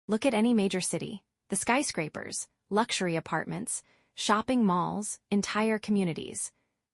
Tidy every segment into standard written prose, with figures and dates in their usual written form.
Look at any major city. The skyscrapers, luxury apartments, shopping malls, entire communities.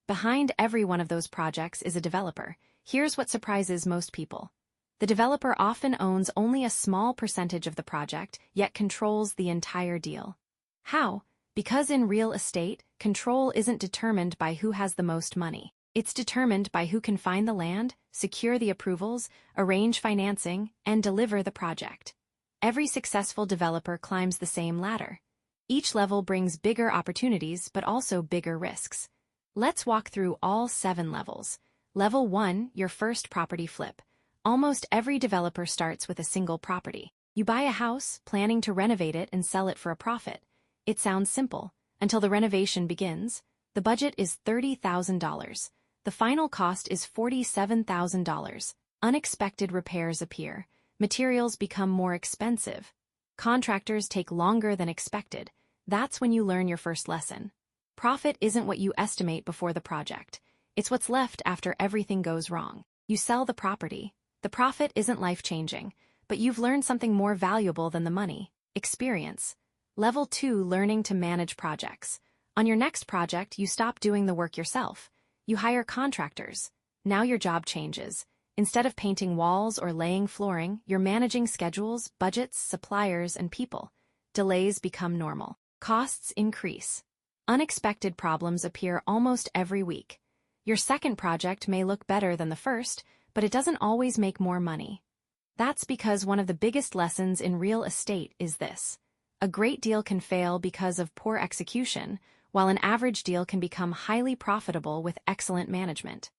Behind every one of those projects is a developer. Here's what surprises most people. The developer often owns only a small percentage of the project, yet controls the entire deal. How? Because in real estate, control isn't determined by who has the most money. It's determined by who can find the land, secure the approvals, arrange financing, and deliver the project. Every successful developer climbs the same ladder. Each level brings bigger opportunities but also bigger risks. Let's walk through all 7 levels. Level 1, your first property flip. Almost every developer starts with a single property. You buy a house, planning to renovate it and sell it for a profit. It sounds simple, until the renovation begins. The budget is $30,000. The final cost is $47,000. Unexpected repairs appear. Materials become more expensive. Contractors take longer than expected. That's when you learn your first lesson. Profit isn't what you estimate before the project. It's what's left after everything goes wrong. You sell the property. The profit isn't life-changing, but you've learned something more valuable than the money: experience. Level 2, learning to manage projects. On your next project, you stop doing the work yourself. You hire contractors. Now your job changes. Instead of painting walls or laying flooring, you're managing schedules, budgets, suppliers, and people. Delays become normal. Costs increase. Unexpected problems appear almost every week. Your second project may look better than the first, but it doesn't always make more money. That's because one of the biggest lessons in real estate is this: a great deal can fail because of poor execution, while an average deal can become highly profitable with excellent management.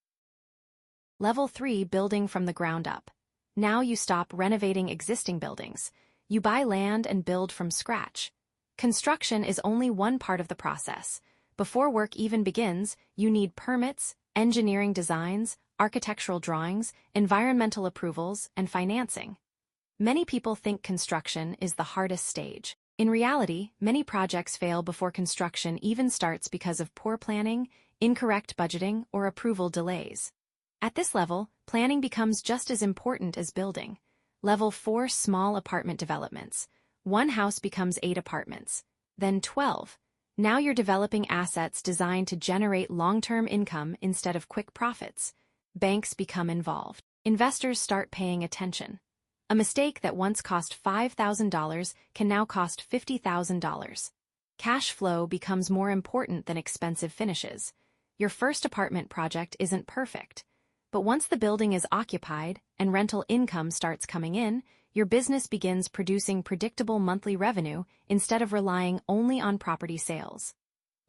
Level 3, building from the ground up. Now you stop renovating existing buildings. You buy land and build from scratch. Construction is only one part of the process. Before work even begins, you need permits, engineering designs, architectural drawings, environmental approvals, and financing. Many people think construction is the hardest stage. In reality, many projects fail before construction even starts because of poor planning, incorrect budgeting, or approval delays. At this level, planning becomes just as important as building. Level 4, small apartment developments. One house becomes 8 apartments, then 12. Now you're developing assets designed to generate long-term income instead of quick profits. Banks become involved. Investors start paying attention. A mistake that once cost $5,000 can now cost $50,000. Cash flow becomes more important than expensive finishes. Your first apartment project isn't perfect, but once the building is occupied and rental income starts coming in, your business begins producing predictable monthly revenue instead of relying only on property sales.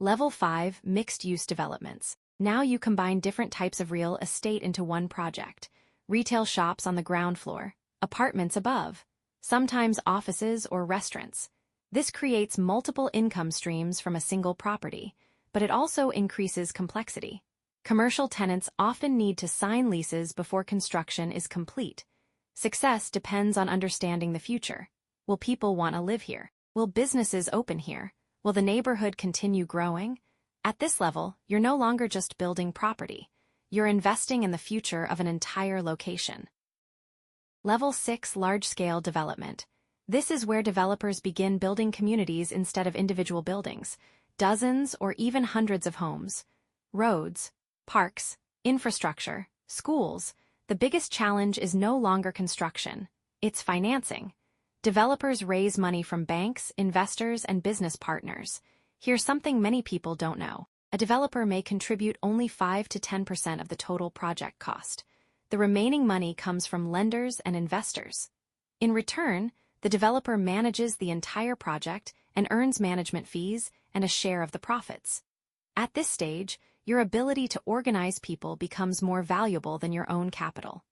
Level 5, mixed-use developments. Now you combine different types of real estate into one project. Retail shops on the ground floor, apartments above, sometimes offices or restaurants. This creates multiple income streams from a single property, but it also increases complexity. Commercial tenants often need to sign leases before construction is complete. Success depends on understanding the future. Will people want to live here? Will businesses open here? Will the neighborhood continue growing? At this level, you're no longer just building property. You're investing in the future of an entire location. Level 6, large-scale development. This is where developers begin building communities instead of individual buildings, dozens or even hundreds of homes. Roads, parks, infrastructure, schools. The biggest challenge is no longer construction, it's financing. Developers raise money from banks, investors, and business partners. Here's something many people don't know. A developer may contribute only 5 to 10% of the total project cost. The remaining money comes from lenders and investors. In return, the developer manages the entire project and earns management fees and a share of the profits. At this stage, your ability to organize people becomes more valuable than your own capital.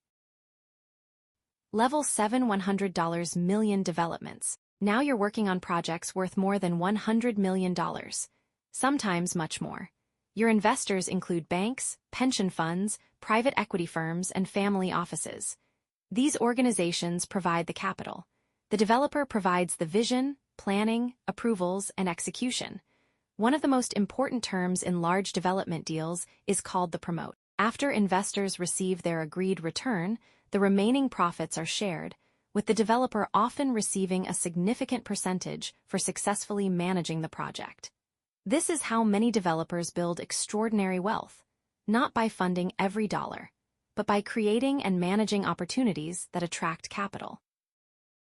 Level 7, $100 million developments. Now you're working on projects worth more than $100 million, sometimes much more. Your investors include banks, pension funds, private equity firms, and family offices. These organizations provide the capital. The developer provides the vision, planning, approvals, and execution. One of the most important terms in large development deals is called the promote. After investors receive their agreed return, the remaining profits are shared. with the developer often receiving a significant percentage for successfully managing the project. This is how many developers build extraordinary wealth, not by funding every dollar, but by creating and managing opportunities that attract capital.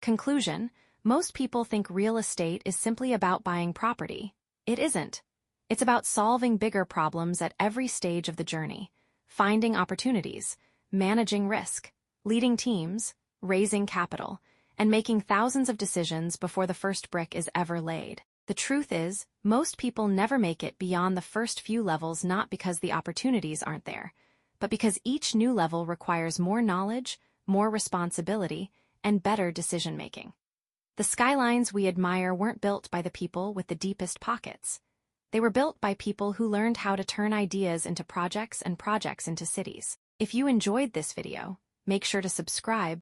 Conclusion: most people think real estate is simply about buying property. It isn't. It's about solving bigger problems at every stage of the journey, finding opportunities, managing risk, leading teams, raising capital, and making thousands of decisions before the first brick is ever laid. The truth is, most people never make it beyond the first few levels, not because the opportunities aren't there, but because each new level requires more knowledge, more responsibility, and better decision-making. The skylines we admire weren't built by the people with the deepest pockets. They were built by people who learned how to turn ideas into projects and projects into cities. If you enjoyed this video, make sure to subscribe